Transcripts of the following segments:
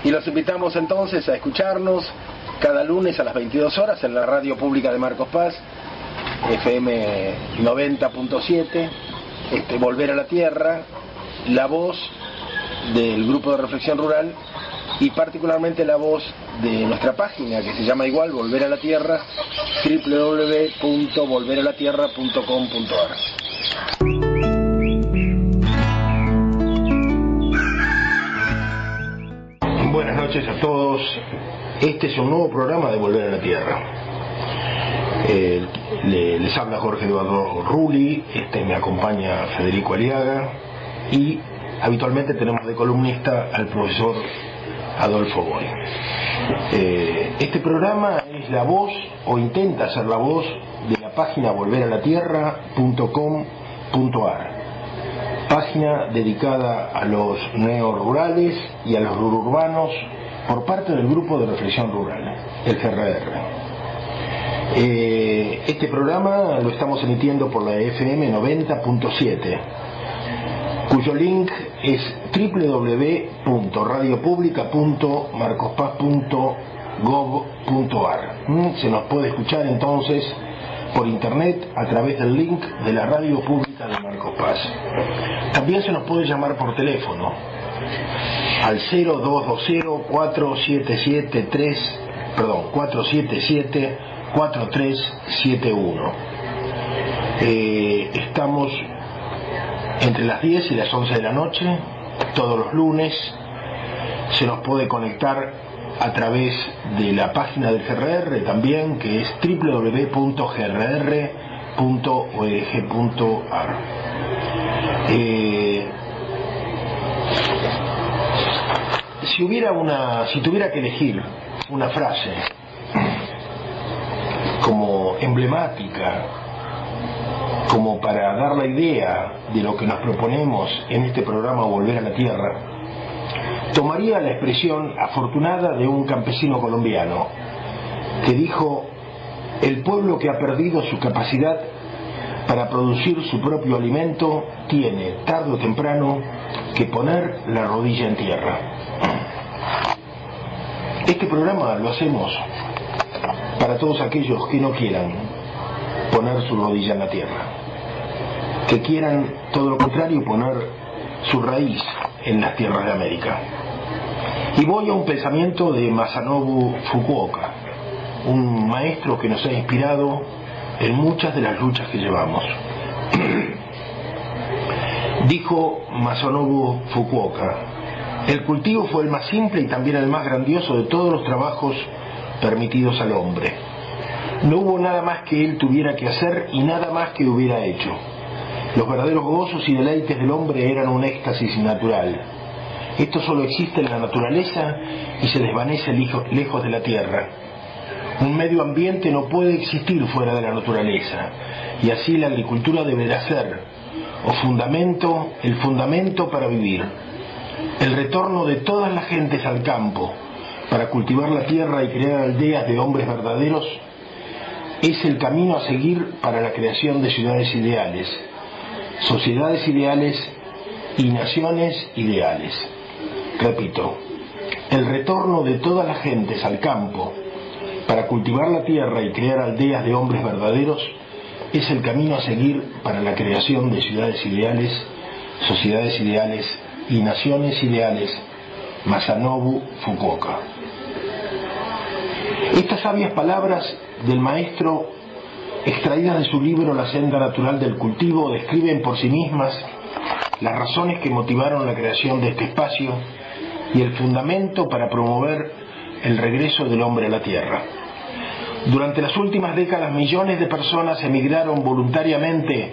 Y los invitamos entonces a escucharnos cada lunes a las 22 horas en la radio pública de Marcos Paz, FM 90.7, Volver a la Tierra, la voz del grupo de reflexión rural y particularmente la voz de nuestra página que se llama igual, Volver a la Tierra, www.volveralatierra.com.ar. Buenas noches a todos. Este es un nuevo programa de Volver a la Tierra. Les habla Jorge Eduardo Rulli, me acompaña Federico Aliaga y habitualmente tenemos de columnista al profesor Adolfo Boy. Este programa es la voz, o intenta ser la voz, de la página volveralatierra.com.ar, página dedicada a los neorurales y a los rururbanos por parte del grupo de reflexión rural, el GRR. Este programa lo estamos emitiendo por la FM 90.7, cuyo link es www.radiopublica.marcospaz.gov.ar. Se nos puede escuchar entonces por internet a través del link de la radio pública de Marcos Paz. También se nos puede llamar por teléfono al 477-4371. Estamos entre las 10 y las 11 de la noche, todos los lunes. Se nos puede conectar a través de la página del GRR también, que es www.grr.org.ar. Si tuviera que elegir una frase como emblemática, como para dar la idea de lo que nos proponemos en este programa Volver a la Tierra, tomaría la expresión afortunada de un campesino colombiano que dijo: el pueblo que ha perdido su capacidad para producir su propio alimento tiene, tarde o temprano, que poner la rodilla en tierra. Este programa lo hacemos para todos aquellos que no quieran poner su rodilla en la tierra, que quieran, todo lo contrario, poner su raíz en las tierras de América. Y voy a un pensamiento de Masanobu Fukuoka, un maestro que nos ha inspirado en muchas de las luchas que llevamos. Dijo Masanobu Fukuoka: el cultivo fue el más simple y también el más grandioso de todos los trabajos permitidos al hombre. No hubo nada más que él tuviera que hacer y nada más que hubiera hecho. Los verdaderos gozos y deleites del hombre eran un éxtasis natural. Esto solo existe en la naturaleza y se desvanece lejos de la tierra. Un medio ambiente no puede existir fuera de la naturaleza, y así la agricultura deberá ser el fundamento para vivir. El retorno de todas las gentes al campo para cultivar la tierra y crear aldeas de hombres verdaderos es el camino a seguir para la creación de ciudades ideales, sociedades ideales y naciones ideales. Repito, el retorno de todas las gentes al campo para cultivar la tierra y crear aldeas de hombres verdaderos es el camino a seguir para la creación de ciudades ideales, sociedades ideales y naciones ideales. Masanobu Fukuoka. Estas sabias palabras del maestro, extraídas de su libro La senda natural del cultivo, describen por sí mismas las razones que motivaron la creación de este espacio y el fundamento para promover el regreso del hombre a la tierra. Durante las últimas décadas, millones de personas emigraron voluntariamente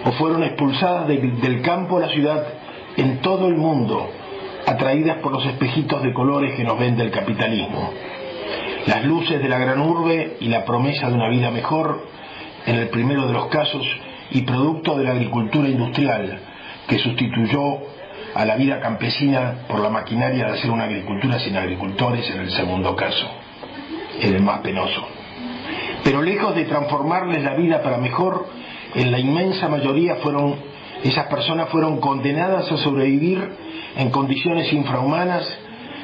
o fueron expulsadas del campo a la ciudad en todo el mundo, atraídas por los espejitos de colores que nos vende el capitalismo. Las luces de la gran urbe y la promesa de una vida mejor, en el primero de los casos, y producto de la agricultura industrial, que sustituyó a la vida campesina por la maquinaria de hacer una agricultura sin agricultores, en el segundo caso, en el más penoso. Pero lejos de transformarles la vida para mejor, en la inmensa mayoría esas personas fueron condenadas a sobrevivir en condiciones infrahumanas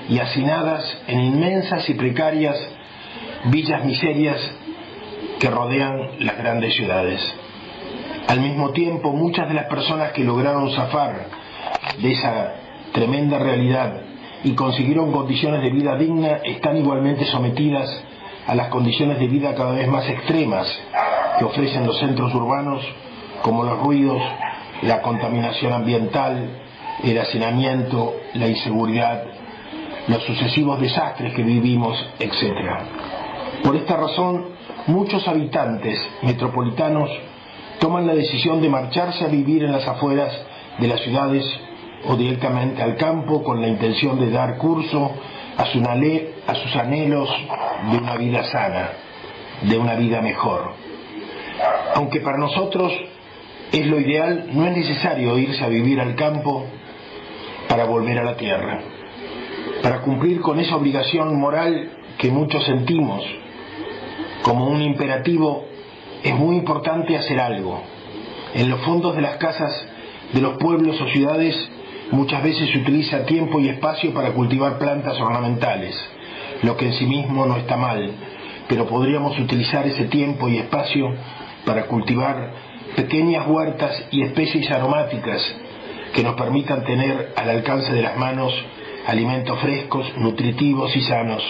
y hacinadas en inmensas y precarias villas miserias que rodean las grandes ciudades. Al mismo tiempo, muchas de las personas que lograron zafar de esa tremenda realidad y consiguieron condiciones de vida digna están igualmente sometidas a las condiciones de vida cada vez más extremas que ofrecen los centros urbanos, como los ruidos, la contaminación ambiental, el hacinamiento, la inseguridad, los sucesivos desastres que vivimos, etc. Por esta razón, muchos habitantes metropolitanos toman la decisión de marcharse a vivir en las afueras de las ciudades o directamente al campo con la intención de dar curso a sus anhelos de una vida sana, de una vida mejor. Aunque para nosotros es lo ideal, no es necesario irse a vivir al campo para volver a la tierra. Para cumplir con esa obligación moral que muchos sentimos como un imperativo, es muy importante hacer algo. En los fondos de las casas de los pueblos o ciudades muchas veces se utiliza tiempo y espacio para cultivar plantas ornamentales, lo que en sí mismo no está mal, pero podríamos utilizar ese tiempo y espacio para cultivar pequeñas huertas y especies aromáticas que nos permitan tener al alcance de las manos alimentos frescos, nutritivos y sanos.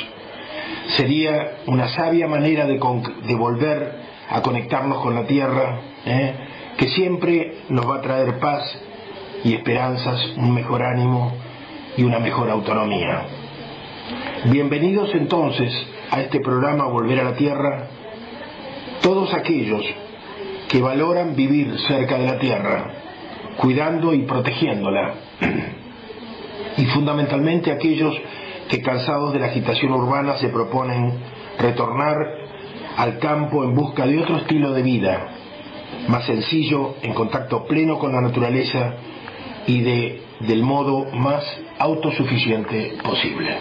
Sería una sabia manera de volver a conectarnos con la tierra, que siempre nos va a traer paz y esperanzas, un mejor ánimo y una mejor autonomía. Bienvenidos entonces a este programa Volver a la Tierra, todos aquellos que valoran vivir cerca de la tierra, cuidando y protegiéndola, y fundamentalmente aquellos que, cansados de la agitación urbana, se proponen retornar al campo en busca de otro estilo de vida, más sencillo, en contacto pleno con la naturaleza y del modo más autosuficiente posible.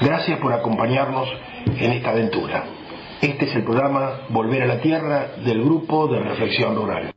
Gracias por acompañarnos en esta aventura. Este es el programa Volver a la Tierra del Grupo de Reflexión Rural.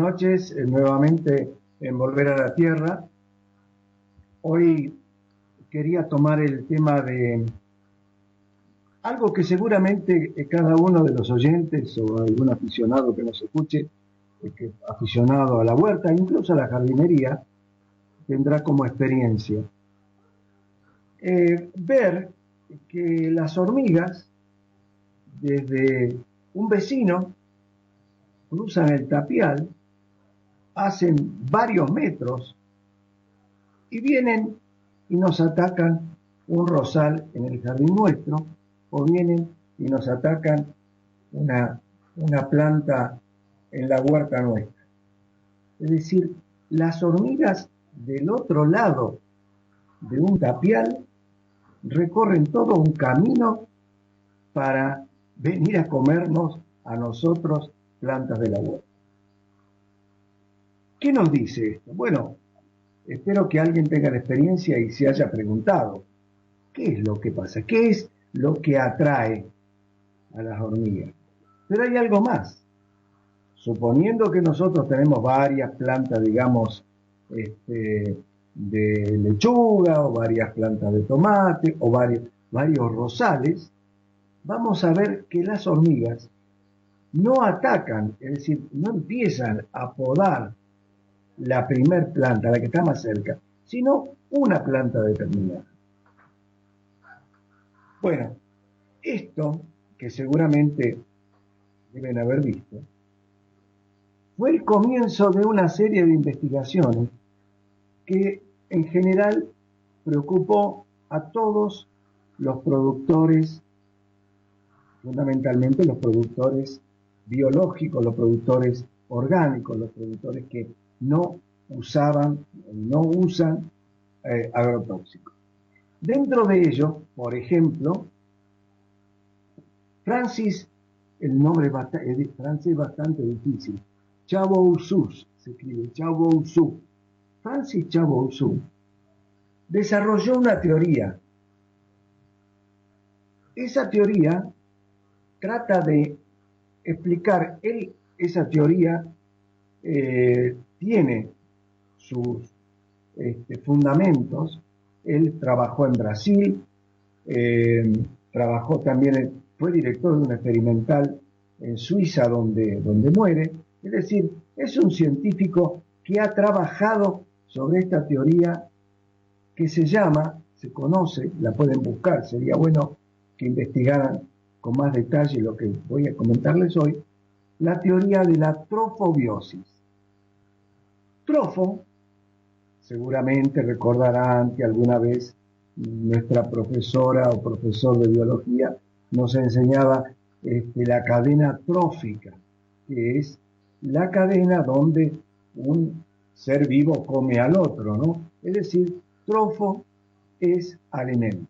noches, nuevamente en Volver a la Tierra. Hoy quería tomar el tema de algo que seguramente cada uno de los oyentes o algún aficionado que nos escuche, aficionado a la huerta, incluso a la jardinería, tendrá como experiencia. Ver que las hormigas, desde un vecino, cruzan el tapial, hacen varios metros y vienen y nos atacan un rosal en el jardín nuestro, o vienen y nos atacan una planta en la huerta nuestra. Es decir, las hormigas del otro lado de un tapial recorren todo un camino para venir a comernos a nosotros plantas de la huerta. ¿Qué nos dice esto? Bueno, espero que alguien tenga la experiencia y se haya preguntado, ¿qué es lo que pasa? ¿Qué es lo que atrae a las hormigas? Pero hay algo más. Suponiendo que nosotros tenemos varias plantas, digamos, de lechuga, o varias plantas de tomate, o varios rosales, vamos a ver que las hormigas no atacan, es decir, no empiezan a podar la primer planta, la que está más cerca, sino una planta determinada. Bueno, esto, que seguramente deben haber visto, fue el comienzo de una serie de investigaciones que en general preocupó a todos los productores, fundamentalmente los productores biológicos, los productores orgánicos, los productores que no usan agrotóxicos. Dentro de ellos, por ejemplo, el nombre es bastante difícil, Chabouzou, se escribe Chabouzou. Francis Chabouzou desarrolló una teoría. Esa teoría trata de explicar, esa teoría tiene sus fundamentos. Él trabajó en Brasil, trabajó también, fue director de una experimental en Suiza donde muere. Es decir, es un científico que ha trabajado sobre esta teoría que se conoce, la pueden buscar, sería bueno que investigaran con más detalle lo que voy a comentarles hoy, la teoría de la trofobiosis. Trofo, seguramente recordarán que alguna vez nuestra profesora o profesor de biología nos enseñaba la cadena trófica, que es la cadena donde un ser vivo come al otro, ¿no? Es decir, trofo es alimento.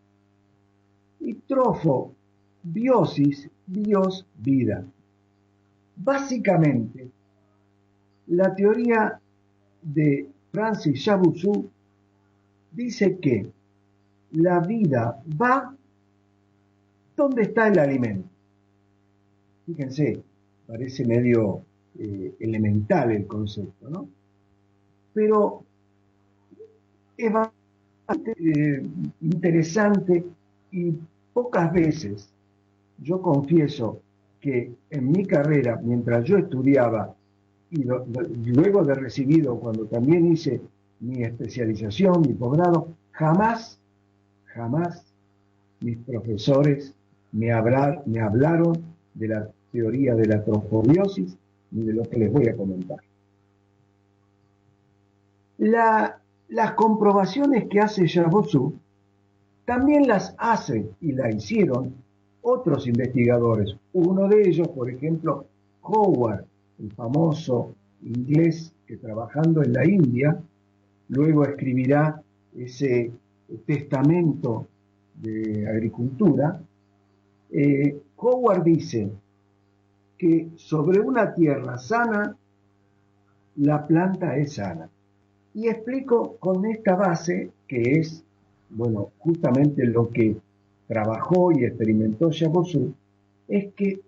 Y trofobiosis, bios, vida. Básicamente, la teoría de Francis Chabouzou dice que la vida va donde está el alimento. Fíjense, parece medio elemental el concepto, ¿no? Pero es bastante interesante, y pocas veces, yo confieso que en mi carrera, mientras yo estudiaba y luego de recibido, cuando también hice mi especialización, mi posgrado, jamás mis profesores me hablaron de la teoría de la trofobiosis ni de lo que les voy a comentar. Las comprobaciones que hace Chabouzou también las hacen y la hicieron otros investigadores. Uno de ellos, por ejemplo, Howard, el famoso inglés que trabajando en la India, luego escribirá ese testamento de agricultura. Howard dice que sobre una tierra sana, la planta es sana. Y explico con esta base, que es, bueno, justamente lo que trabajó y experimentó Chabouzou, es que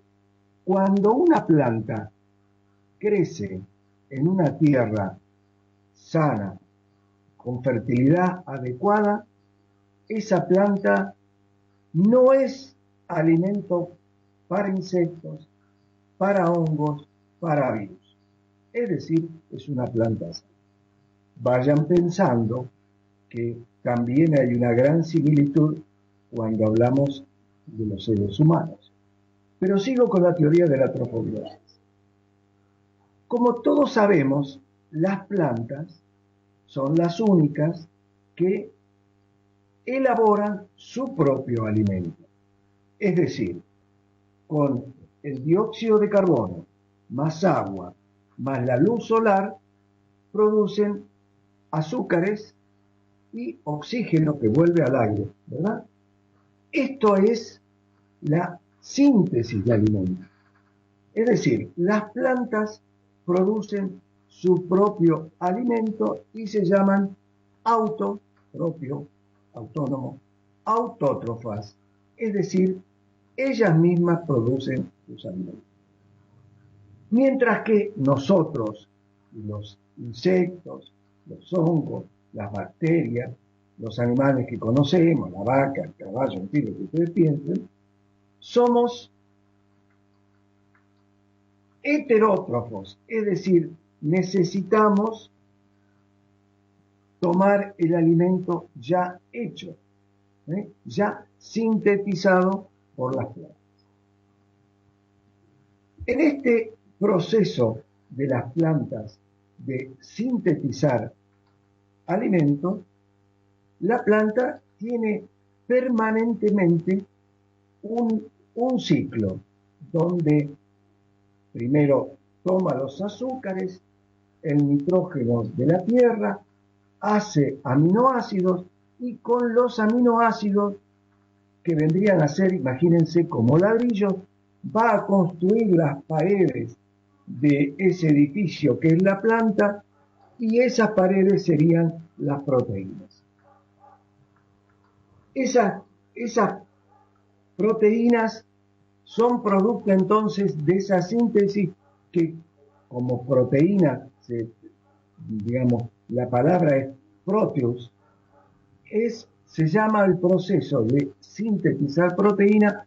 cuando una planta crece en una tierra sana, con fertilidad adecuada, esa planta no es alimento para insectos, para hongos, para virus. Es decir, es una planta sana. Vayan pensando que también hay una gran similitud cuando hablamos de los seres humanos. Pero sigo con la teoría de la trofobiosis. Como todos sabemos, las plantas son las únicas que elaboran su propio alimento. Es decir, con el dióxido de carbono, más agua, más la luz solar, producen azúcares y oxígeno que vuelve al aire, ¿verdad? Esto es la síntesis de alimentos. Es decir, las plantas producen su propio alimento y se llaman autónomo, autótrofas. Es decir, ellas mismas producen sus alimentos. Mientras que nosotros, los insectos, los hongos, las bacterias, los animales que conocemos, la vaca, el caballo, en fin, lo que ustedes piensen, somos heterótrofos, es decir, necesitamos tomar el alimento ya hecho, ya sintetizado por las plantas. En este proceso de las plantas de sintetizar alimentos, la planta tiene permanentemente un ciclo donde primero toma los azúcares, el nitrógeno de la tierra, hace aminoácidos y con los aminoácidos que vendrían a ser, imagínense, como ladrillos, va a construir las paredes de ese edificio que es la planta y esas paredes serían las proteínas. Esas proteínas son producto entonces de esa síntesis que como proteína, digamos, la palabra es proteus, se llama el proceso de sintetizar proteína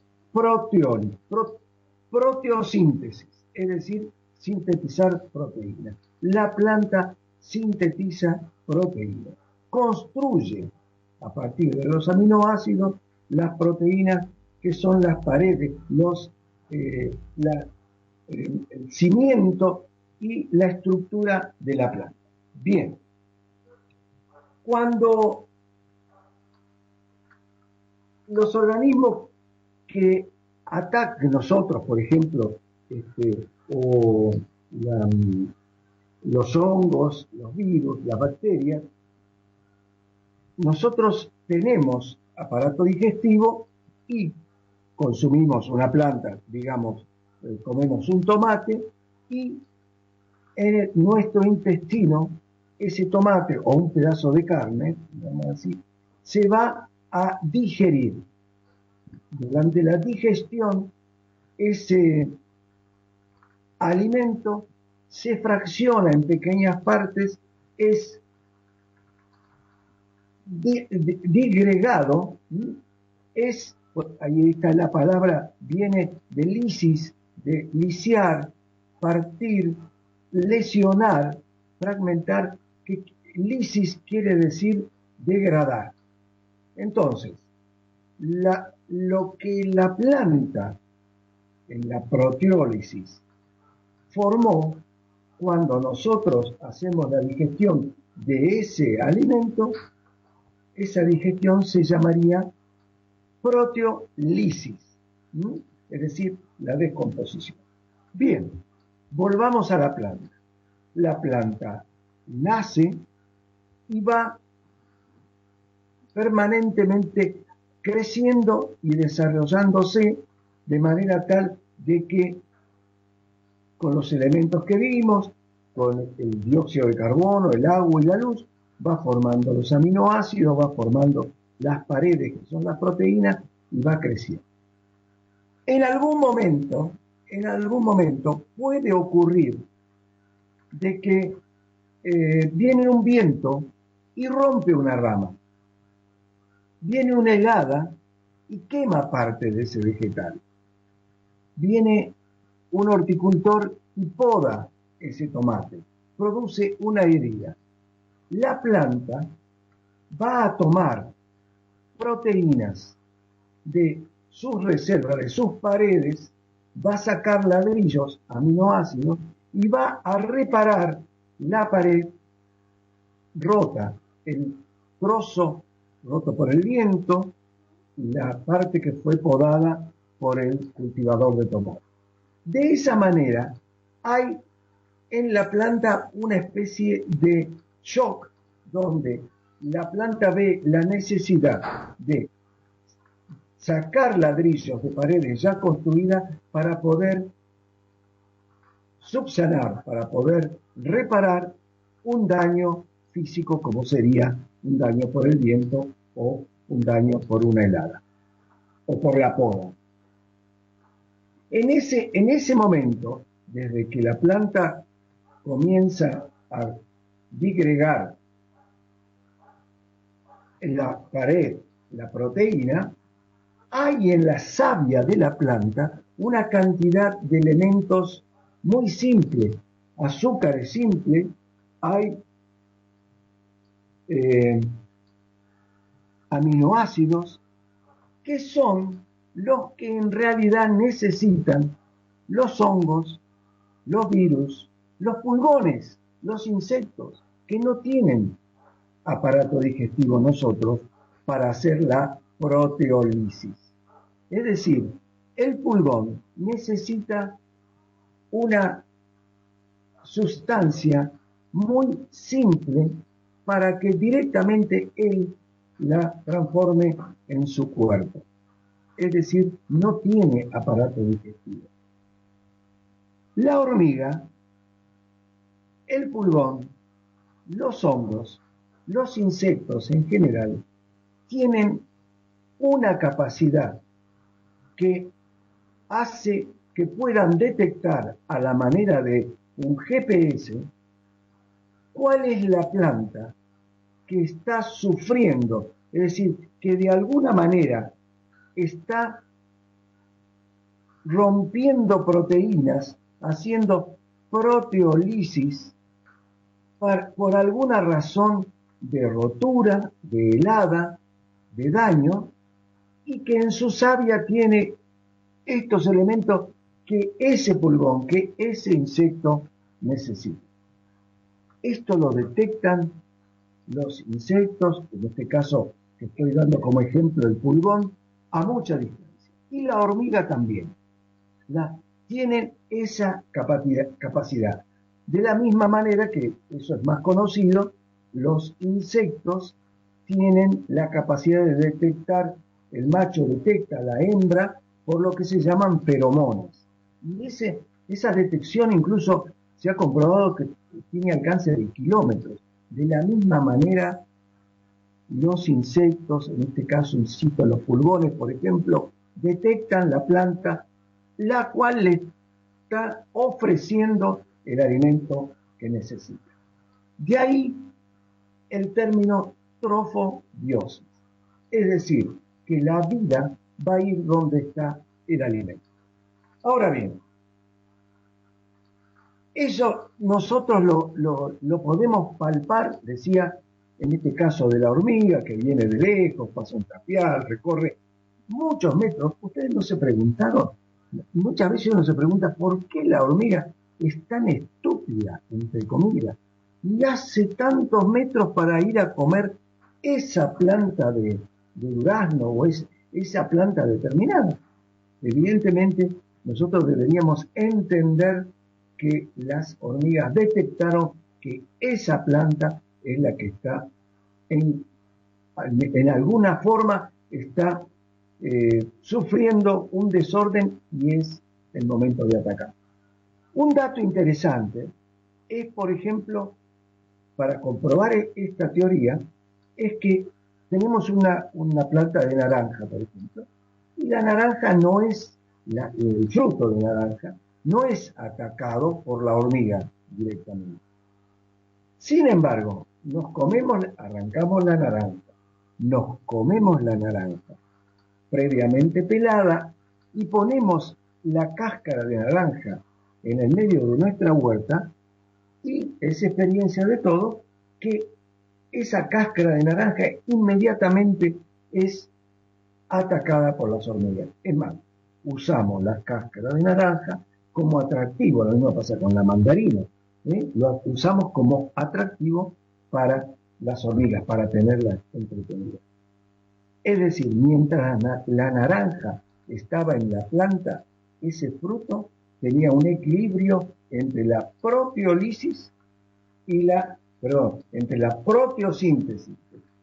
proteosíntesis, es decir, sintetizar proteína. La planta sintetiza proteína, construye a partir de los aminoácidos las proteínas que son las paredes, el cimiento y la estructura de la planta. Bien, cuando los organismos que atacan nosotros, por ejemplo, los hongos, los virus, las bacterias, nosotros tenemos aparato digestivo y consumimos una planta, digamos, comemos un tomate y en nuestro intestino ese tomate o un pedazo de carne, digamos así, se va a digerir. Durante la digestión, ese alimento se fracciona en pequeñas partes, es disgregado, ahí está la palabra, viene de lisis, de lisiar, partir, lesionar, fragmentar, que lisis quiere decir degradar. Entonces, lo que la planta en la proteólisis formó, cuando nosotros hacemos la digestión de ese alimento, esa digestión se llamaría proteólisis, es decir, la descomposición. Bien, volvamos a la planta. La planta nace y va permanentemente creciendo y desarrollándose de manera tal de que con los elementos que vimos, con el dióxido de carbono, el agua y la luz, va formando los aminoácidos, va formando las paredes que son las proteínas y va creciendo. En algún momento puede ocurrir de que viene un viento y rompe una rama, viene una helada y quema parte de ese vegetal, viene un horticultor y poda ese tomate, produce una herida. La planta va a tomar proteínas de sus reservas, de sus paredes, va a sacar ladrillos, aminoácidos, y va a reparar la pared rota, el trozo roto por el viento, la parte que fue podada por el cultivador de tomate. De esa manera hay en la planta una especie de shock donde la planta ve la necesidad de sacar ladrillos de paredes ya construidas para poder subsanar, para poder reparar un daño físico como sería un daño por el viento o un daño por una helada o por la poda. En ese momento, desde que la planta comienza a digregar en la pared la proteína, hay en la savia de la planta una cantidad de elementos muy simples, azúcares simples, hay aminoácidos que son los que en realidad necesitan los hongos, los virus, los pulgones, los insectos, que no tienen aparato digestivo nosotros para hacer la proteólisis. Es decir, el pulgón necesita una sustancia muy simple para que directamente él la transforme en su cuerpo. Es decir, no tiene aparato digestivo. La hormiga, el pulgón, los hongos, los insectos en general, tienen una capacidad que hace que puedan detectar a la manera de un GPS cuál es la planta que está sufriendo, es decir, que de alguna manera está rompiendo proteínas, haciendo proteólisis por alguna razón de rotura, de helada, de daño, y que en su savia tiene estos elementos que ese pulgón, que ese insecto necesita. Esto lo detectan los insectos, en este caso que estoy dando como ejemplo el pulgón, a mucha distancia. Y la hormiga también. Tienen esa capacidad. De la misma manera que, eso es más conocido, los insectos tienen la capacidad de detectar, el macho detecta a la hembra por lo que se llaman feromonas. Y esa detección incluso se ha comprobado que tiene alcance de kilómetros. De la misma manera, los insectos, en este caso insisto, los pulgones, por ejemplo, detectan la planta, la cual le está ofreciendo el alimento que necesita. De ahí el término trofobiosis, es decir, que la vida va a ir donde está el alimento. Ahora bien, eso nosotros lo podemos palpar, decía, en este caso de la hormiga, que viene de lejos, pasa un tapial, recorre muchos metros. Ustedes no se preguntaron, muchas veces uno se pregunta por qué la hormiga es tan estúpida, entre comillas, y hace tantos metros para ir a comer esa planta de durazno o esa planta determinada. Evidentemente, nosotros deberíamos entender que las hormigas detectaron que esa planta es la que está en alguna forma está sufriendo un desorden y es el momento de atacar. Un dato interesante es, por ejemplo, para comprobar esta teoría, es que tenemos una planta de naranja, por ejemplo, y la naranja no es, el fruto de naranja, no es atacado por la hormiga directamente. Sin embargo, arrancamos la naranja, nos comemos la naranja previamente pelada y ponemos la cáscara de naranja en el medio de nuestra huerta, y es experiencia de todos que esa cáscara de naranja inmediatamente es atacada por las hormigas. Es más, usamos la cáscara de naranja como atractivo, lo mismo pasa con la mandarina, lo usamos como atractivo para las hormigas, para tenerlas entretenidas. Es decir, mientras la naranja estaba en la planta, ese fruto tenía un equilibrio entre la proteólisis y entre la proteosíntesis.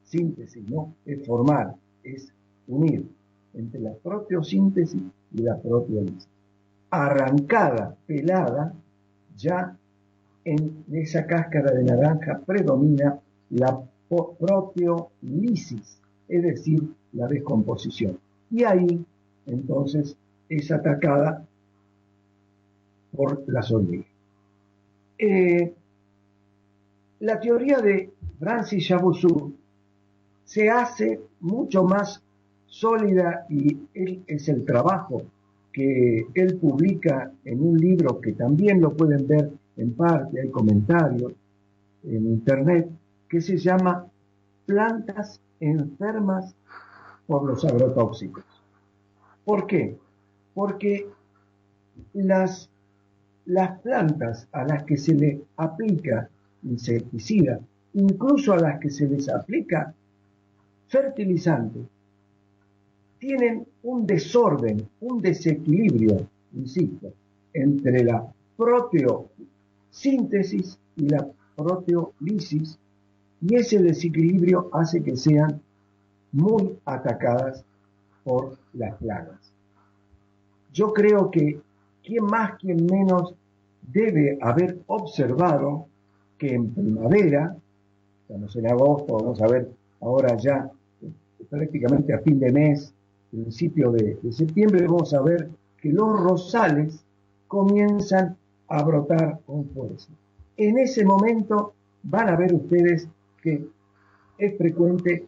Síntesis, ¿no? Es formar, es unir entre la proteosíntesis y la proteólisis. Arrancada, pelada, ya en esa cáscara de naranja predomina la proteólisis, es decir, la descomposición. Y ahí, entonces, es atacada por las hormigas. La teoría de Francis Chabouzou se hace mucho más sólida, y es el trabajo que él publica en un libro que también lo pueden ver en parte, hay comentarios en internet, que se llama Plantas enfermas por los agrotóxicos. ¿Por qué? Porque las plantas a las que se le aplica insecticida, incluso a las que se les aplica fertilizante, tienen un desorden, un desequilibrio, insisto, entre la proteosíntesis y la proteólisis, y ese desequilibrio hace que sean muy atacadas por las plagas. Yo creo que quien más, quien menos, debe haber observado que en primavera, estamos en agosto, vamos a ver ahora ya prácticamente a fin de mes, principio de septiembre, vamos a ver que los rosales comienzan a brotar con fuerza. En ese momento van a ver ustedes que es frecuente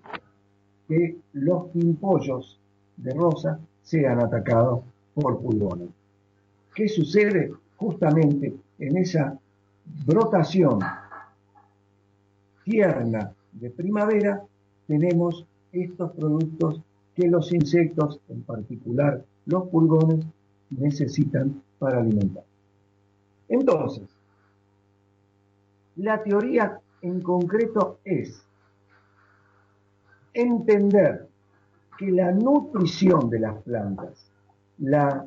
que los pimpollos de rosa sean atacados por pulgones. ¿Qué sucede? Justamente en esa brotación tierna de primavera tenemos estos productos que los insectos, en particular los pulgones, necesitan para alimentar. Entonces, la teoría en concreto es entender que la nutrición de las plantas, la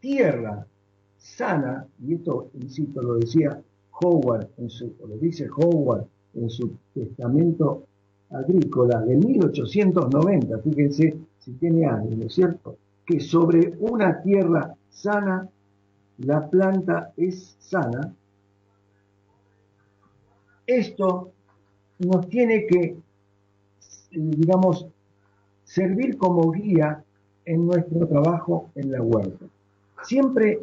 tierra sana, y esto, insisto, lo decía Howard, lo dice Howard en su testamento agrícola de 1890, fíjense si tiene años, ¿no es cierto? Que sobre una tierra sana, la planta es sana. Esto nos tiene que, digamos, servir como guía en nuestro trabajo en la huerta. Siempre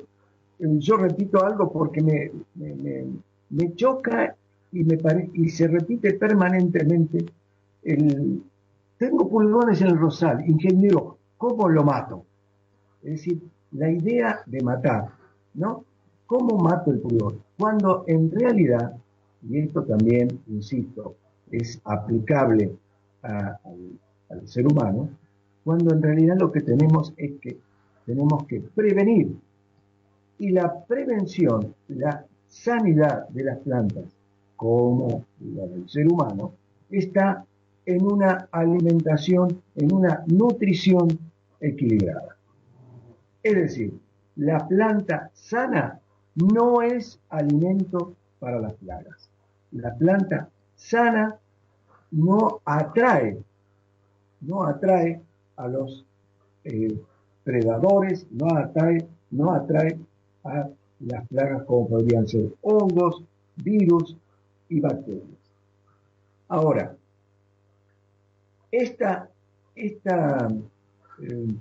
yo repito algo porque me choca y se repite permanentemente. Tengo pulgones en el rosal, ingeniero, ¿cómo lo mato? Es decir, la idea de matar, ¿no? ¿Cómo mato el pulgón? Cuando en realidad, y esto también, insisto, es aplicable al ser humano, cuando en realidad lo que tenemos es que tenemos que prevenir. Y la prevención, la sanidad de las plantas, como la del ser humano, está en una alimentación, en una nutrición equilibrada. Es decir, la planta sana no es alimento para las plagas. La planta sana no atrae a los predadores, no atrae a las plagas como podrían ser hongos, virus y bacterias. Ahora, esta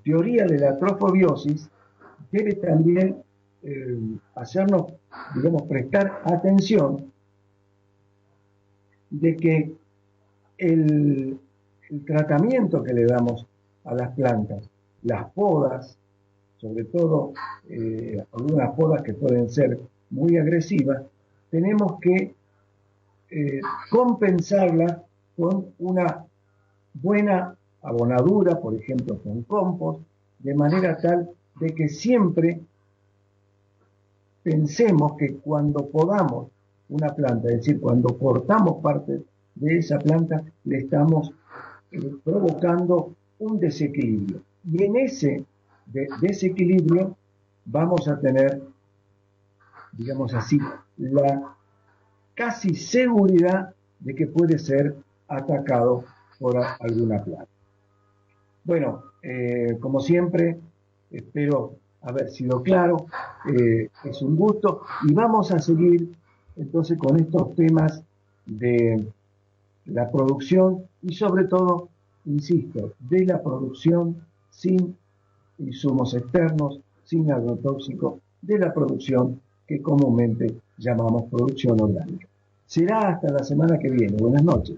teoría de la trofobiosis debe también hacernos, digamos, prestar atención de que el tratamiento que le damos a las plantas, las podas, sobre todo algunas podas que pueden ser muy agresivas, tenemos que compensarla con una buena abonadura, por ejemplo con compost, de manera tal de que siempre pensemos que cuando podamos una planta, es decir, cuando cortamos parte de esa planta, le estamos provocando un desequilibrio. Y en ese desequilibrio vamos a tener, digamos así, la casi seguridad de que puede ser atacado por alguna plaga. Bueno, como siempre, espero haber sido claro, es un gusto y vamos a seguir entonces con estos temas de la producción y sobre todo, insisto, de la producción sin insumos externos, sin agrotóxicos, de la producción que comúnmente llamamos producción orgánica. Será hasta la semana que viene. Buenas noches.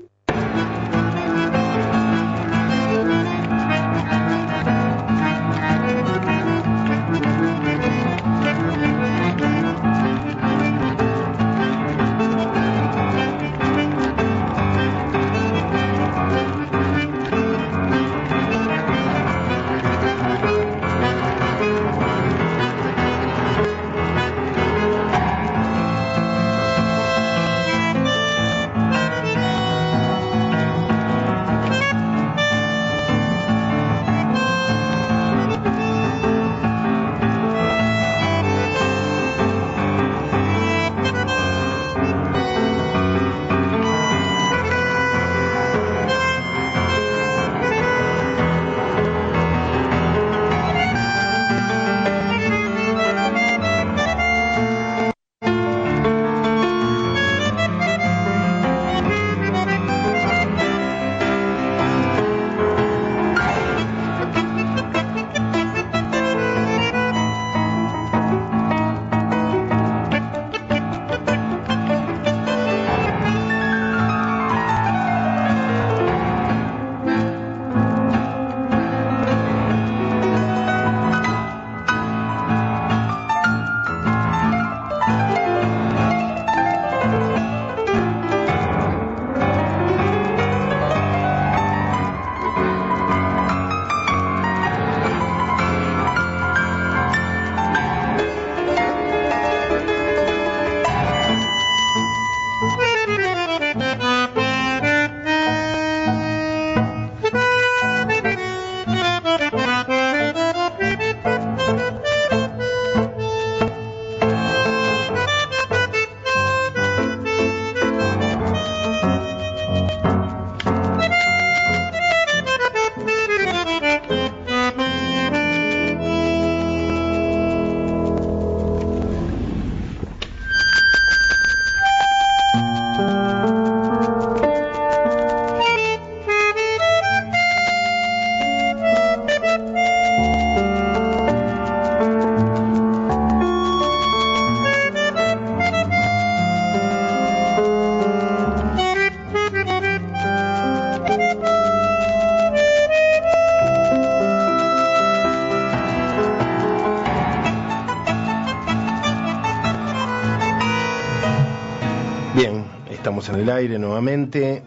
En el aire nuevamente.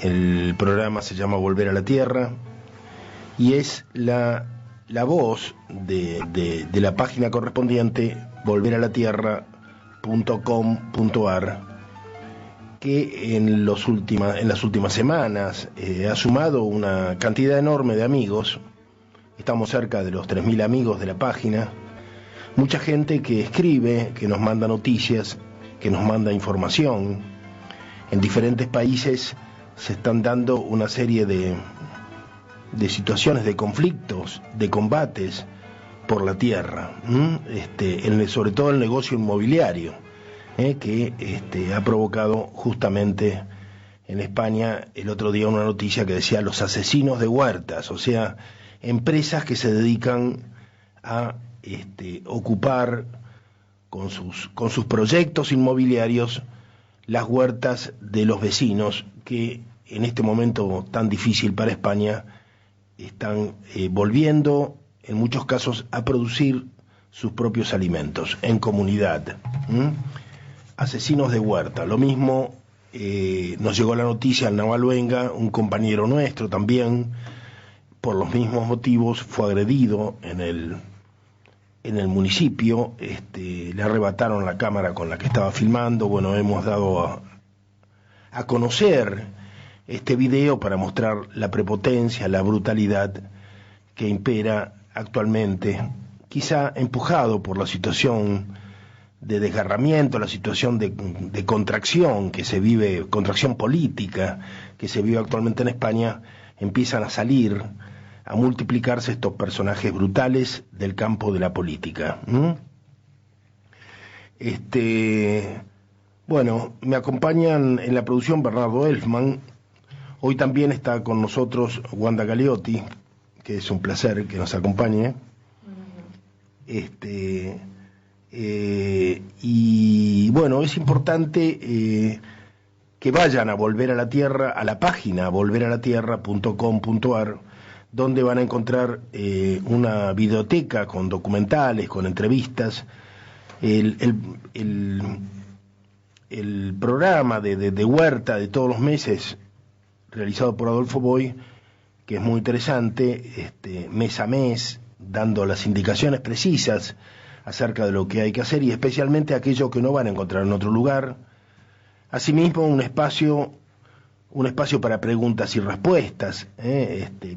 El programa se llama Volver a la Tierra y es la voz de la página correspondiente volveralatierra.com.ar, que en las últimas semanas ha sumado una cantidad enorme de amigos. Estamos cerca de los 3.000 amigos de la página, mucha gente que escribe, que nos manda noticias, que nos manda información. En diferentes países se están dando una serie de situaciones, de conflictos, de combates por la tierra, sobre todo el negocio inmobiliario, que ha provocado justamente en España el otro día una noticia que decía los asesinos de huertas, o sea, empresas que se dedican a ocupar con sus proyectos inmobiliarios las huertas de los vecinos que en este momento tan difícil para España están volviendo en muchos casos a producir sus propios alimentos en comunidad. Asesinos de huerta, lo mismo. Nos llegó la noticia en Navaluenga, un compañero nuestro también, por los mismos motivos, fue agredido en el municipio, le arrebataron la cámara con la que estaba filmando. Bueno, hemos dado a conocer este video para mostrar la prepotencia, la brutalidad que impera actualmente, quizá empujado por la situación de desgarramiento, la situación de contracción que se vive, contracción política que se vive actualmente en España. Empiezan a salir, a multiplicarse estos personajes brutales del campo de la política. Bueno, me acompañan en la producción Bernardo Elfman. Hoy también está con nosotros Wanda Galeotti, que es un placer que nos acompañe. Y bueno, es importante que vayan a Volver a la Tierra, a la página volveralatierra.com.ar, donde van a encontrar una videoteca con documentales, con entrevistas, el programa de Huerta de todos los meses, realizado por Adolfo Boy, que es muy interesante, mes a mes, dando las indicaciones precisas acerca de lo que hay que hacer, y especialmente aquello que no van a encontrar en otro lugar. Asimismo, un espacio para preguntas y respuestas,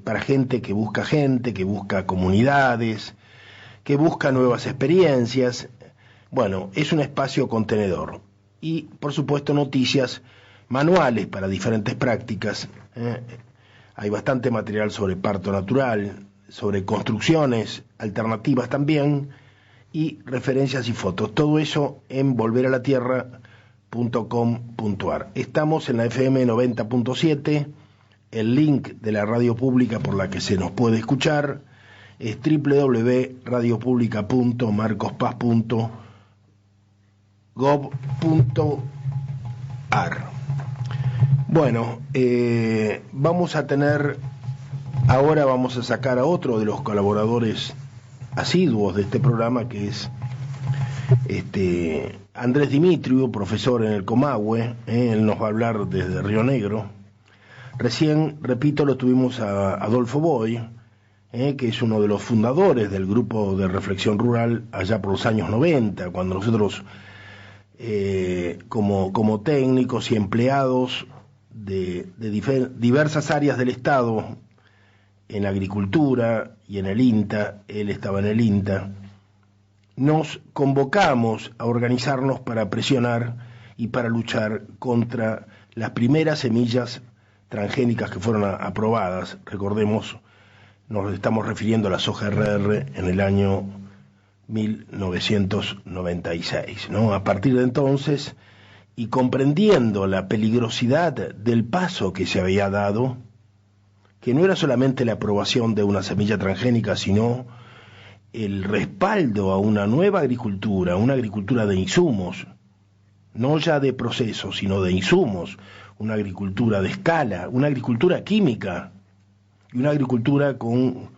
para gente, que busca comunidades, que busca nuevas experiencias. Bueno, es un espacio contenedor. Y, por supuesto, noticias, manuales para diferentes prácticas. Hay bastante material sobre parto natural, sobre construcciones alternativas también, y referencias y fotos. Todo eso en volveralatierra.com.ar. Estamos en la FM 90.7. El link de la radio pública por la que se nos puede escuchar es www.radiopublica.marcospaz.gov.ar. Bueno, vamos a sacar a otro de los colaboradores asiduos de este programa, que es Andrés Dimitriu, profesor en el Comahue. Él nos va a hablar desde Río Negro. Recién, repito, lo tuvimos a Adolfo Boy, que es uno de los fundadores del grupo de reflexión rural allá por los años 90, cuando nosotros, como técnicos y empleados de diversas áreas del Estado, en la agricultura y en el INTA, él estaba en el INTA, nos convocamos a organizarnos para presionar y para luchar contra las primeras semillas transgénicas que fueron aprobadas. Recordemos, nos estamos refiriendo a la soja RR en el año 1996, ¿no? A partir de entonces, y comprendiendo la peligrosidad del paso que se había dado, que no era solamente la aprobación de una semilla transgénica, sino el respaldo a una nueva agricultura, una agricultura de insumos, no ya de procesos, sino de insumos, una agricultura de escala, una agricultura química, y una agricultura con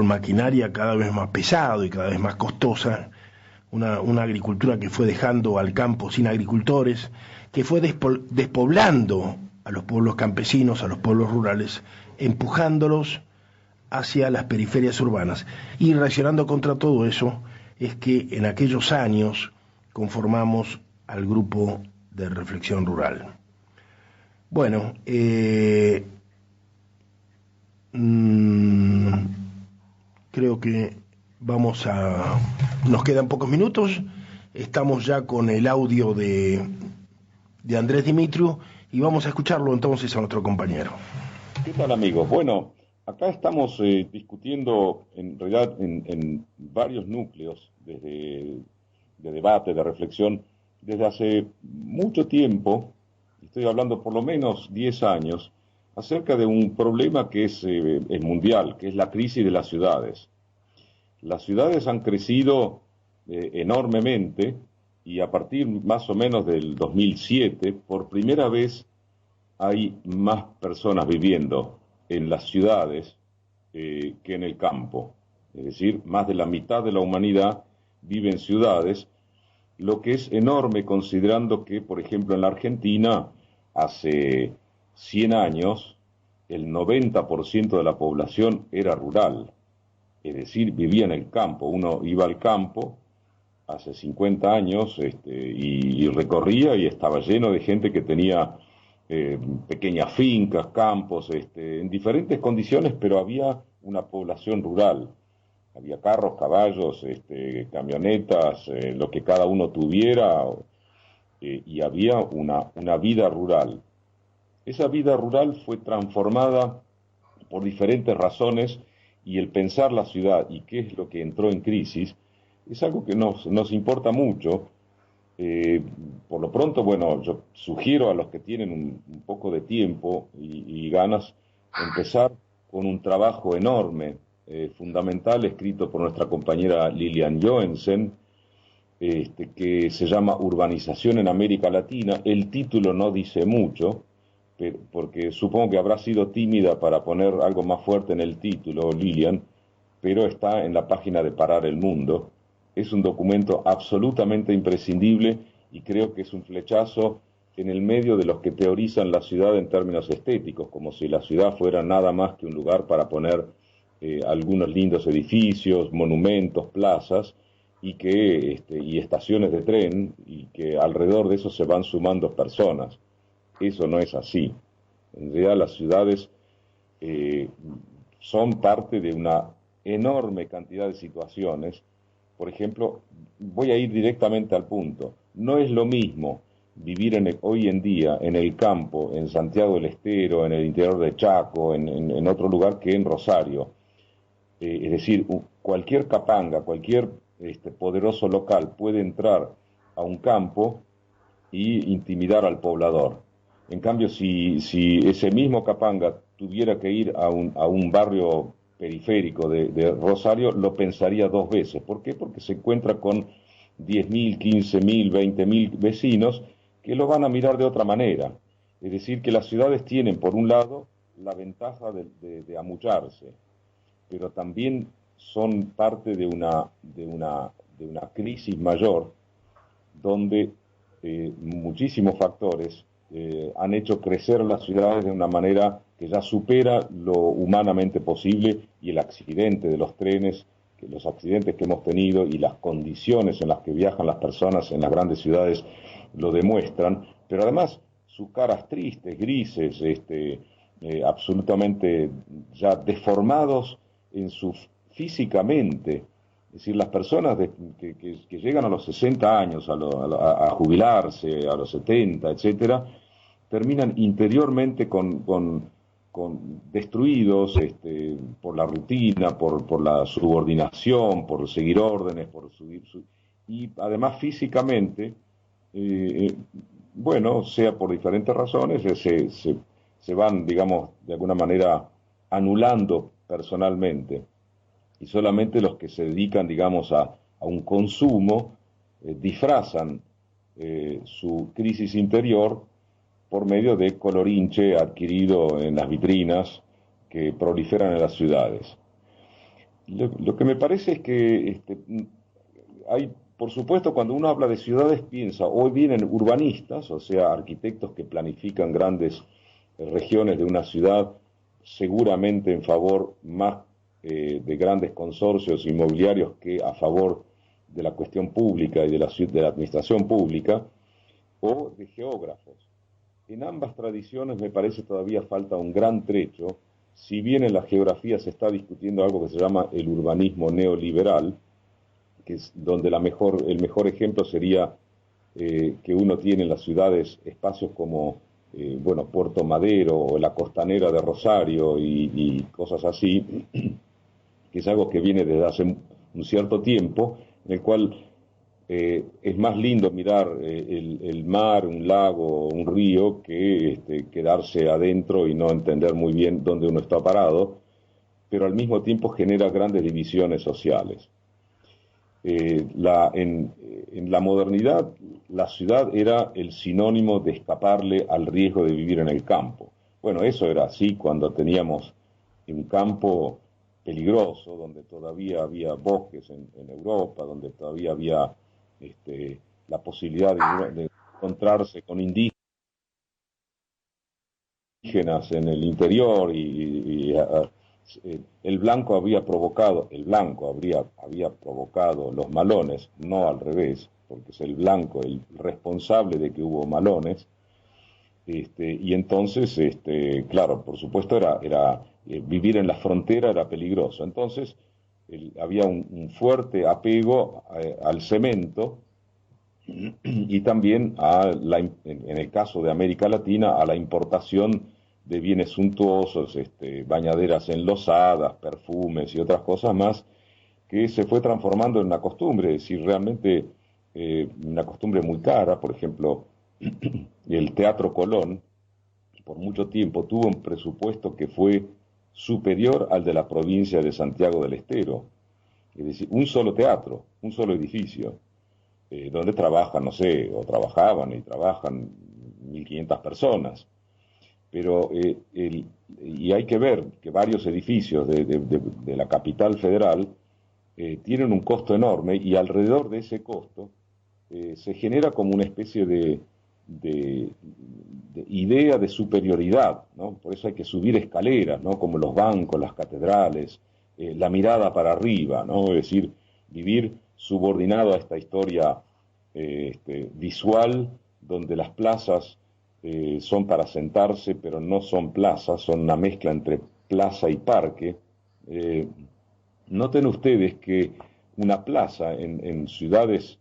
maquinaria cada vez más pesado y cada vez más costosa, una agricultura que fue dejando al campo sin agricultores, que fue despoblando a los pueblos campesinos, a los pueblos rurales, empujándolos hacia las periferias urbanas. Y reaccionando contra todo eso es que en aquellos años conformamos al grupo de reflexión rural. Bueno, creo que nos quedan pocos minutos. Estamos ya con el audio de Andrés Dimitriu y vamos a escucharlo entonces a nuestro compañero. ¿Qué tal, amigos? Bueno, acá estamos discutiendo en realidad en varios núcleos de debate, de reflexión, desde hace mucho tiempo, estoy hablando por lo menos 10 años, acerca de un problema que es mundial, que es la crisis de las ciudades. Las ciudades han crecido enormemente y a partir más o menos del 2007, por primera vez hay más personas viviendo en las ciudades que en el campo. Es decir, más de la mitad de la humanidad vive en ciudades, lo que es enorme considerando que, por ejemplo, en la Argentina, hace 100 años, el 90% de la población era rural, es decir, vivía en el campo. Uno iba al campo hace 50 años y recorría y estaba lleno de gente que tenía pequeñas fincas, campos, en diferentes condiciones, pero había una población rural. Había carros, caballos, camionetas, lo que cada uno tuviera, y había una vida rural. Esa vida rural fue transformada por diferentes razones y el pensar la ciudad y qué es lo que entró en crisis es algo que nos importa mucho. Por lo pronto, bueno, yo sugiero a los que tienen un poco de tiempo y ganas empezar con un trabajo enorme, fundamental, escrito por nuestra compañera Lilian Joensen, que se llama Urbanización en América Latina. El título no dice mucho, porque supongo que habrá sido tímida para poner algo más fuerte en el título, Lilian, pero está en la página de Parar el Mundo. Es un documento absolutamente imprescindible y creo que es un flechazo en el medio de los que teorizan la ciudad en términos estéticos, como si la ciudad fuera nada más que un lugar para poner algunos lindos edificios, monumentos, plazas y estaciones de tren, y que alrededor de eso se van sumando personas. Eso no es así. En realidad las ciudades son parte de una enorme cantidad de situaciones. Por ejemplo, voy a ir directamente al punto. No es lo mismo vivir hoy en día en el campo, en Santiago del Estero, en el interior de Chaco, en otro lugar, que en Rosario. Es decir, cualquier capanga, cualquier poderoso local puede entrar a un campo y intimidar al poblador. En cambio, si ese mismo capanga tuviera que ir a un barrio periférico de Rosario, lo pensaría dos veces. ¿Por qué? Porque se encuentra con 10.000, 15.000, 20.000 vecinos que lo van a mirar de otra manera. Es decir, que las ciudades tienen, por un lado, la ventaja de amucharse, pero también son parte de una crisis mayor, donde muchísimos factores han hecho crecer las ciudades de una manera que ya supera lo humanamente posible, y el accidente de los trenes, los accidentes que hemos tenido y las condiciones en las que viajan las personas en las grandes ciudades lo demuestran, pero además sus caras tristes, grises, absolutamente ya deformados físicamente. Es decir, las personas que llegan a los 60 años a jubilarse, a los 70, etcétera, terminan interiormente con destruidos por la rutina, por la subordinación, por seguir órdenes, y además físicamente, bueno, sea por diferentes razones, se van, digamos, de alguna manera anulando personalmente, y solamente los que se dedican, digamos, a un consumo disfrazan su crisis interior por medio de colorinche adquirido en las vitrinas que proliferan en las ciudades. Lo que me parece es que hay, por supuesto, cuando uno habla de ciudades piensa, hoy vienen urbanistas, o sea, arquitectos que planifican grandes regiones de una ciudad, seguramente en favor más de grandes consorcios inmobiliarios que a favor de la cuestión pública y de la administración pública, o de geógrafos. En ambas tradiciones me parece todavía falta un gran trecho, si bien en la geografía se está discutiendo algo que se llama el urbanismo neoliberal, que es donde el mejor ejemplo sería que uno tiene en las ciudades espacios como Puerto Madero o la costanera de Rosario y cosas así, que es algo que viene desde hace un cierto tiempo, en el cual es más lindo mirar el mar, un lago, un río, que quedarse adentro y no entender muy bien dónde uno está parado. pero al mismo tiempo genera grandes divisiones sociales. En la modernidad, la ciudad era el sinónimo de escaparle al riesgo de vivir en el campo. Bueno, eso era así cuando teníamos un campo peligroso, donde todavía había bosques en Europa, donde todavía había la posibilidad de encontrarse con indígenas en el interior el blanco había provocado los malones, no al revés, porque es el blanco el responsable de que hubo malones, y entonces, claro, por supuesto vivir en la frontera era peligroso. Entonces había un fuerte apego al cemento y también en el caso de América Latina, a la importación de bienes suntuosos, bañaderas enlosadas, perfumes y otras cosas más, que se fue transformando en una costumbre, es decir, realmente una costumbre muy cara. Por ejemplo, el Teatro Colón, por mucho tiempo, tuvo un presupuesto que fue superior al de la provincia de Santiago del Estero, es decir, un solo teatro, un solo edificio, donde trabajan, no sé, o trabajaban y trabajan 1.500 personas. Pero y hay que ver que varios edificios de la capital federal tienen un costo enorme, y alrededor de ese costo se genera como una especie de idea de superioridad, ¿no? Por eso hay que subir escaleras, ¿no? Como los bancos, las catedrales, la mirada para arriba, ¿no? Es decir, vivir subordinado a esta historia visual, donde las plazas son para sentarse, pero no son plazas, son una mezcla entre plaza y parque. Noten ustedes que una plaza en ciudades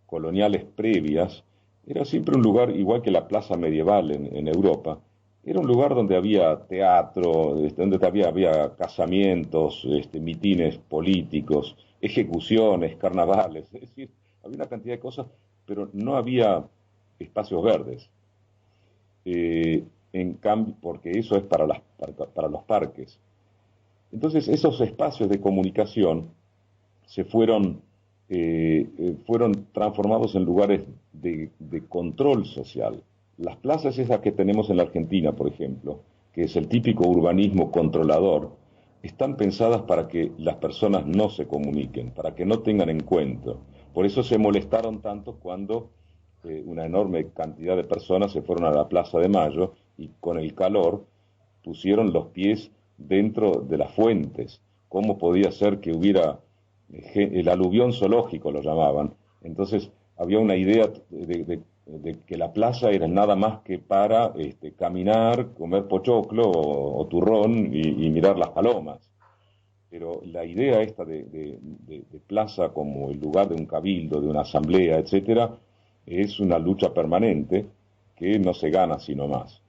coloniales previas era siempre un lugar, igual que la plaza medieval en Europa, era un lugar donde había teatro, donde había casamientos, mitines políticos, ejecuciones, carnavales, es decir, había una cantidad de cosas, pero no había espacios verdes. En cambio, porque eso es para los parques. Entonces, esos espacios de comunicación se fueron transformados en lugares de control social. Las plazas esas que tenemos en la Argentina, por ejemplo, que es el típico urbanismo controlador, están pensadas para que las personas no se comuniquen, para que no tengan encuentro. Por eso se molestaron tanto cuando una enorme cantidad de personas se fueron a la Plaza de Mayo y con el calor pusieron los pies dentro de las fuentes. ¿Cómo podía ser que hubiera el aluvión zoológico, lo llamaban? Entonces había una idea de que la plaza era nada más que para caminar, comer pochoclo o turrón y mirar las palomas. Pero la idea esta de plaza como el lugar de un cabildo, de una asamblea, etcétera, es una lucha permanente que no se gana sino más.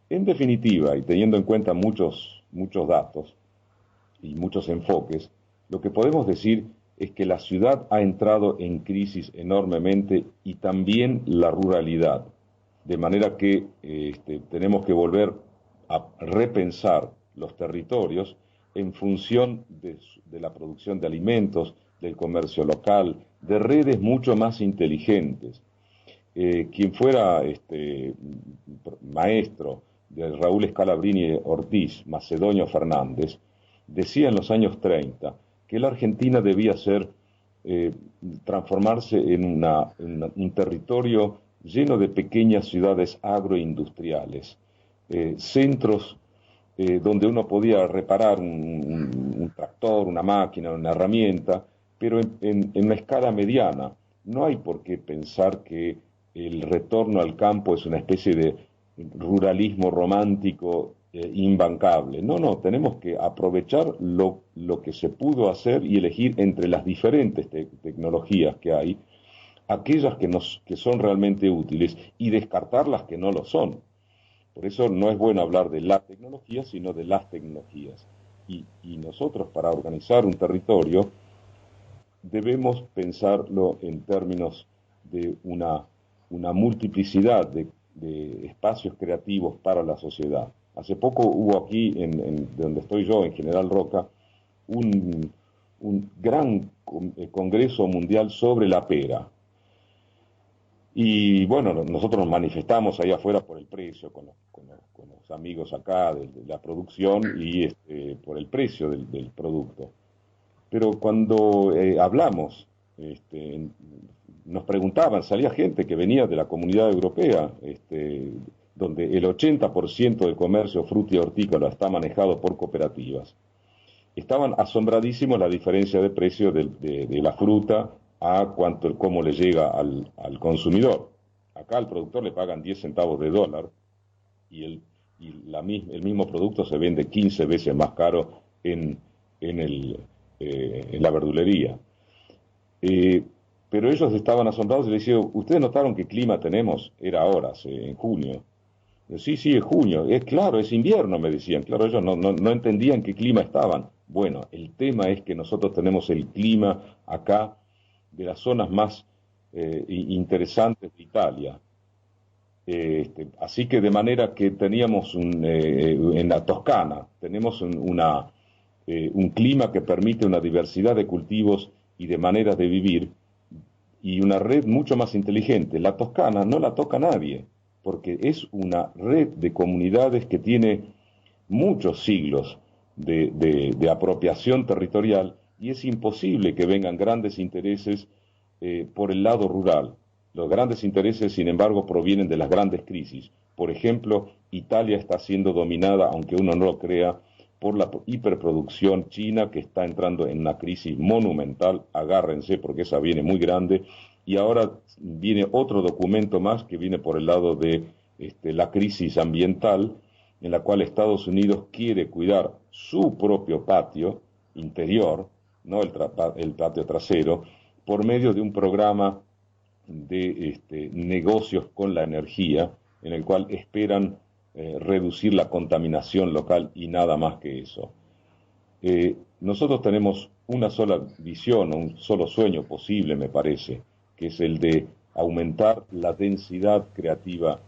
En definitiva, y teniendo en cuenta muchos datos y muchos enfoques, lo que podemos decir es que la ciudad ha entrado en crisis enormemente, y también la ruralidad, de manera que tenemos que volver a repensar los territorios en función de la producción de alimentos, del comercio local, de redes mucho más inteligentes. Quien fuera maestro de Raúl Scalabrini Ortiz, Macedonio Fernández, decía en los años 30 que la Argentina debía transformarse en un territorio lleno de pequeñas ciudades agroindustriales, centros donde uno podía reparar un tractor, una máquina, una herramienta, pero en una escala mediana. No hay por qué pensar que el retorno al campo es una especie de ruralismo romántico imbancable. No, tenemos que aprovechar lo que se pudo hacer y elegir entre las diferentes tecnologías que hay, aquellas que son realmente útiles, y descartar las que no lo son. Por eso no es bueno hablar de la tecnología, sino de las tecnologías. Y nosotros, para organizar un territorio, debemos pensarlo en términos de una multiplicidad de espacios creativos para la sociedad. Hace poco hubo aquí, de donde estoy yo, en General Roca, un gran congreso mundial sobre la pera. Y bueno, nosotros nos manifestamos ahí afuera por el precio, con los amigos acá de la producción y por el precio del producto. Pero cuando hablamos, nos preguntaban, salía gente que venía de la Comunidad Europea, donde el 80% del comercio fruta y hortícola está manejado por cooperativas. Estaban asombradísimos la diferencia de precio de la fruta a cómo le llega al consumidor. Acá al productor le pagan 10 centavos de dólar y el mismo producto se vende 15 veces más caro en la verdulería. Pero ellos estaban asombrados y le decían, ¿ustedes notaron qué clima tenemos? Era ahora, en junio. Sí, es junio. Claro, es invierno, me decían. Claro, ellos no entendían qué clima estaban. Bueno, el tema es que nosotros tenemos el clima acá de las zonas más interesantes de Italia. Así que de manera que teníamos en la Toscana, tenemos un clima que permite una diversidad de cultivos y de maneras de vivir y una red mucho más inteligente. La Toscana no la toca nadie, porque es una red de comunidades que tiene muchos siglos de apropiación territorial y es imposible que vengan grandes intereses por el lado rural. Los grandes intereses, sin embargo, provienen de las grandes crisis. Por ejemplo, Italia está siendo dominada, aunque uno no lo crea, por la hiperproducción china que está entrando en una crisis monumental. Agárrense porque esa viene muy grande. Y ahora viene otro documento más que viene por el lado de la crisis ambiental, en la cual Estados Unidos quiere cuidar su propio patio interior, no el patio trasero, por medio de un programa de negocios con la energía, en el cual esperan reducir la contaminación local y nada más que eso. Nosotros tenemos una sola visión, un solo sueño posible, me parece, que es el de aumentar la densidad creativa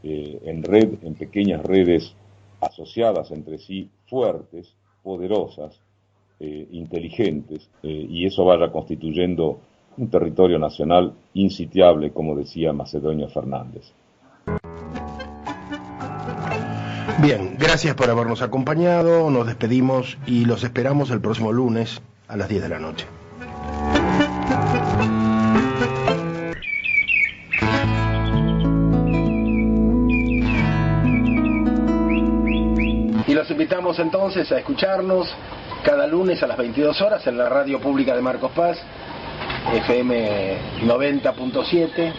en pequeñas redes asociadas entre sí, fuertes, poderosas, inteligentes, y eso vaya constituyendo un territorio nacional insitiable, como decía Macedonio Fernández. Bien, gracias por habernos acompañado, nos despedimos y los esperamos el próximo lunes a las 10 de la noche. Y los invitamos entonces a escucharnos cada lunes a las 22 horas en la radio pública de Marcos Paz, FM 90.7,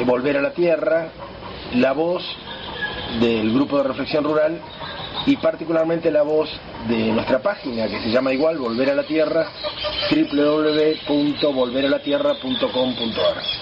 Volver a la Tierra, la voz del Grupo de Reflexión Rural y particularmente la voz de nuestra página que se llama igual, Volver a la Tierra, www.volveralatierra.com.ar.